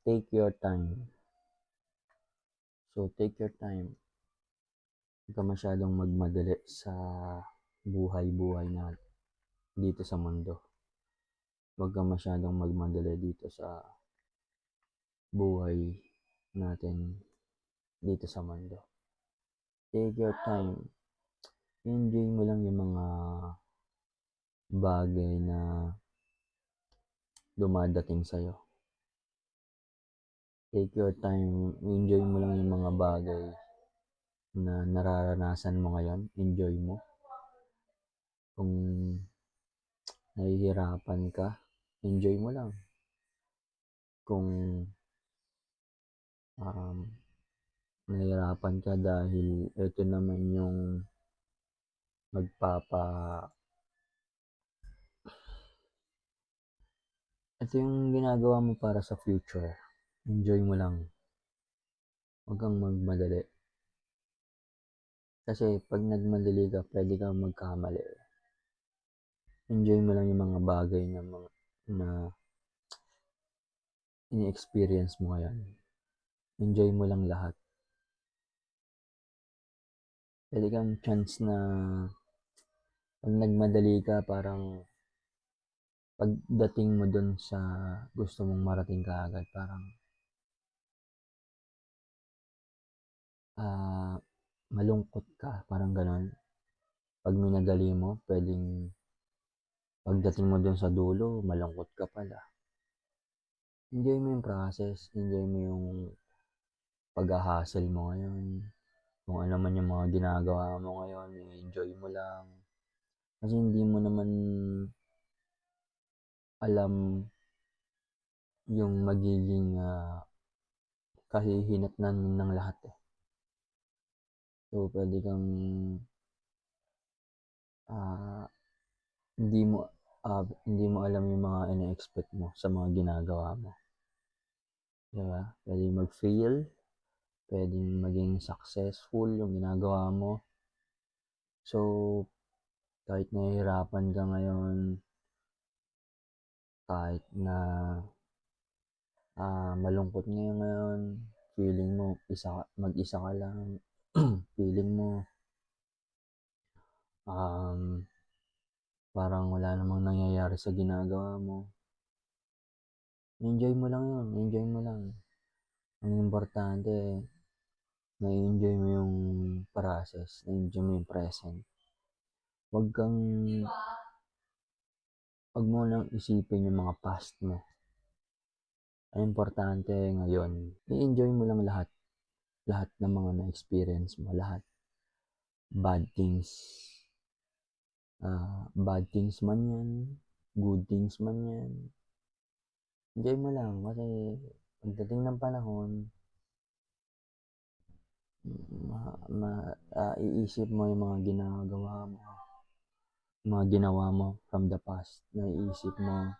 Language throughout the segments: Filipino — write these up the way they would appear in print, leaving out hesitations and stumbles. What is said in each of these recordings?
take your time. So, take your time. Huwag ka masyadong magmadali sa buhay-buhay na dito sa mundo. Huwag ka masyadong magmadali dito sa buhay natin dito sa mundo. Take your time. Enjoy mo lang yung mga bagay na dumadating sa'yo. Take your time. Enjoy mo lang yung mga bagay na nararanasan mo ngayon. Enjoy mo. Kung nahihirapan ka, enjoy mo lang. Kung nahihirapan ka dahil ito naman yung ito yung ginagawa mo para sa future. Enjoy mo lang. Huwag kang magmadali. Kasi pag nagmadali ka, pwede kang magkamali. Enjoy mo lang yung mga bagay na ini-experience mo ngayon. Enjoy mo lang lahat. Pwede kang chance na pag nagmadali ka, parang pagdating mo dun sa gusto mong marating ka agad, parang malungkot ka, parang ganon. Pag minadali mo, pwedeng pagdating mo dun sa dulo, malungkot ka pala. Enjoy mo yung process, enjoy mo yung pag-hustle mo ngayon. Kung ano man yung mga ginagawa mo ngayon, enjoy mo lang. Kasi hindi mo naman alam yung magiging kahihinatnan ng lahat eh. So, pwede kang hindi mo alam yung mga ina-expect mo sa mga ginagawa mo. Diba? Pwede mag-fail, pwedeng maging successful yung ginagawa mo. So, kahit nahihirapan ka ngayon, kahit na malungkot ngayon, feeling mo mag-isa ka lang, feeling mo parang wala namang nangyayari sa ginagawa mo. Enjoy mo lang yun, enjoy mo lang. Ang importante, na-enjoy mo yung process, na-enjoy mo yung present. Huwag mo nang isipin yung mga past mo. Ang importante ngayon, i-enjoy mo lang lahat. Lahat ng mga na-experience mo, lahat. Bad things man yan, good things man yan. Enjoy mo lang kasi pagdating ng panahon, iisip mo yung mga ginawa mo from the past. Naiisip mo.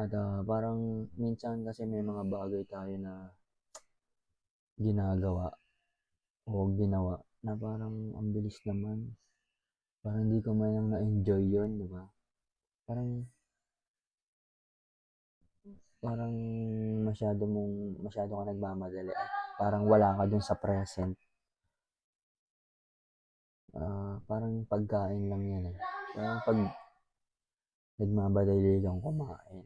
At parang minsan kasi may mga bagay tayo na ginagawa o ginawa na parang ang bilis naman. Parang hindi ko man lang na-enjoy yun, di ba? Parang masyado ka nagmamadali. Parang wala ka dun sa present. Parang pagkain lang yan eh. Parang pag nagmamadali kang kumain,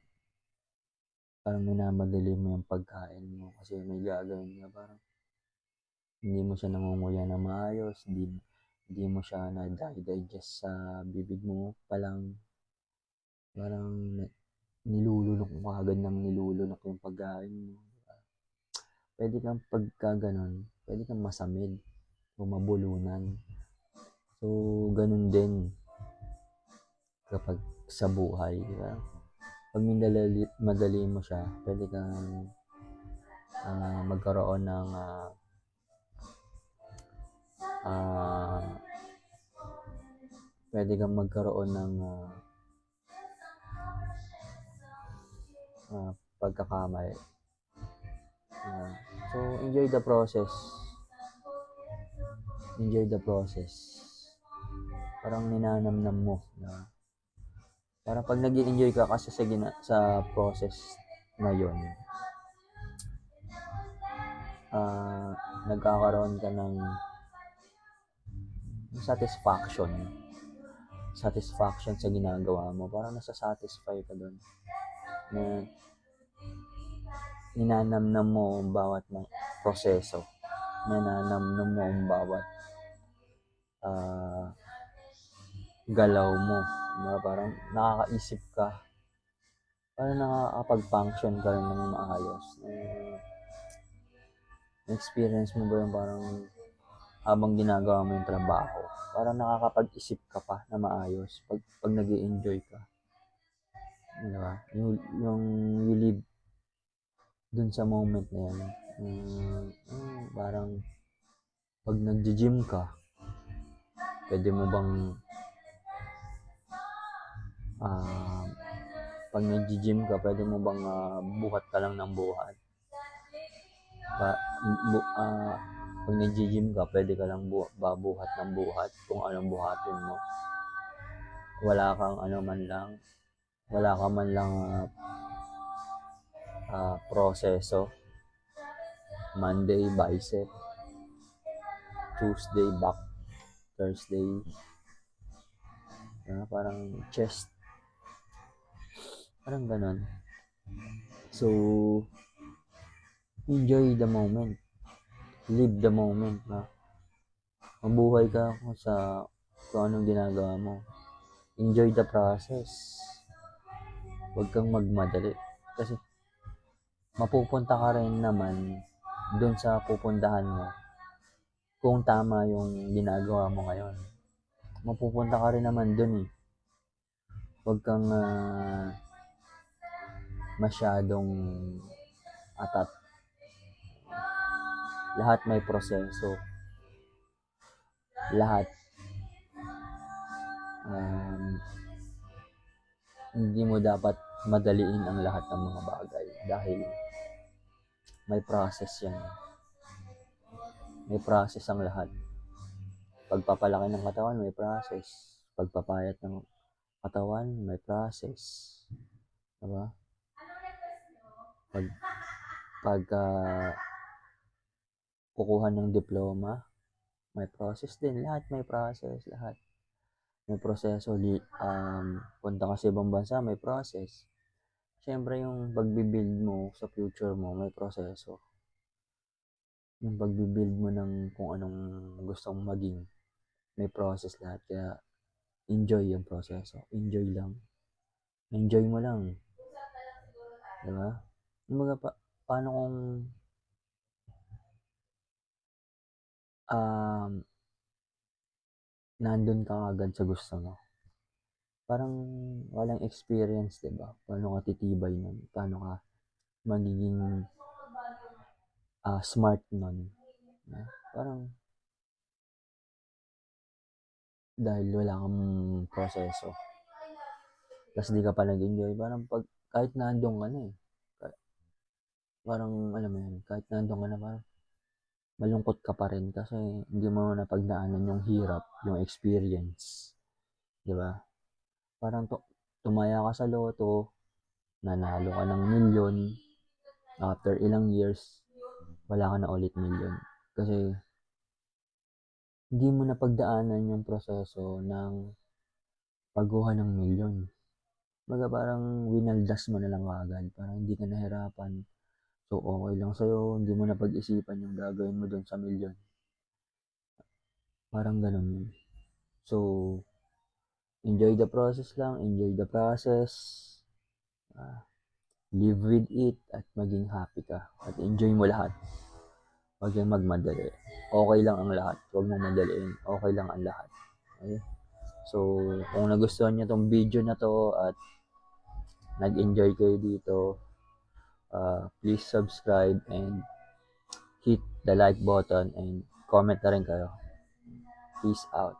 parang minamadali mo yung pagkain mo kasi may gagawin ka, parang hindi mo siya nangunguya na maayos, hindi mo siya na-digest sa bibig mo pa lang. Parang nilulunok mo agad ng nilulunok yung pagkain mo. Pwede kang pagka ganon, pwede kang masamid o mabulunan. So, ganun din kapag sa buhay. Diba? Pag madali mo siya, pwede kang magkaroon ng pagkakamali. So, enjoy the process. Enjoy the process. Parang ninanamnam mo. Parang pag nag-enjoy ka kasi sa process na yun, nagkakaroon ka ng satisfaction sa ginagawa mo. Parang nasa-satisfy ka doon na ninanamnam mo ang bawat proseso, ninanamnam mo ang bawat galaw mo. Parang nakakaisip ka, parang nakakapag-function ka rin ng maayos. Experience mo ba yung parang habang ginagawa mo yung trabaho, parang nakakapag-isip ka pa na maayos pag nag-i-enjoy ka. Diba? Yung you live dun sa moment na yan. Parang pag nag-gym ka, pwede mo bang pag nag-gym ka, pwede mo bang buhat ka lang ng buhat? Pag nag-gym ka, pwede ka lang babuhat ng buhat kung anong buhatin mo. Wala kang wala ka man lang proseso. Monday, bicep. Tuesday, back. Thursday, parang chest. Parang ganon. So, enjoy the moment. Live the moment. Mabuhay ka kung anong ginagawa mo. Enjoy the process. Huwag kang magmadali. Kasi, mapupunta ka rin naman doon sa pupuntahan mo kung tama yung ginagawa mo ngayon. Mapupunta ka rin naman doon eh. Huwag kang masyadong atat. Lahat may proseso. Lahat hindi mo dapat madaliin ang lahat ng mga bagay dahil may process yan. May process ang lahat. Pagpapalaki ng katawan, may process. Pagpapayat ng katawan, may process. Diba? Kukuha ng diploma, may process din. Lahat may process. Lahat. May proseso. Punta ka sa ibang bansa, may process. Siyempre, yung pagbibuild mo sa future mo, may proseso. Yung pagbibuild mo ng kung anong gusto mong maging, may process lahat. Kaya, enjoy yung proseso. Enjoy lang. Enjoy mo lang. Diba? Paano kung nandun ka agad sa gusto mo? Parang walang experience, diba? Paano ka titibay nun? Paano ka magiging smart nun? Parang dahil wala kang proseso. Tapos di ka pa nag-enjoy. Parang kahit nandun ka na eh. Parang alam mo yun, kahit nandun ka na parang malungkot ka pa rin kasi hindi mo napagdaanan yung hirap, yung experience. Diba? Parang tumaya ka sa loto, nanalo ka ng milyon, after ilang years, wala ka na ulit milyon. Kasi hindi mo napagdaanan yung proseso ng pagkuha ng milyon. Parang winaldas mo na lang agad. Parang hindi ka nahirapan. So, okay lang sa'yo. Hindi mo napag-isipan yung gagawin mo dun sa milyon. Parang ganun yun. So, enjoy the process lang. Enjoy the process. Live with it at maging happy ka. At enjoy mo lahat. Huwag kang magmadali. Okay lang ang lahat. Huwag mong madaliin. Okay lang ang lahat. Okay? So, kung nagustuhan nyo tong video na to at nag-enjoy kayo dito, please subscribe and hit the like button and comment na rin kayo. Peace out.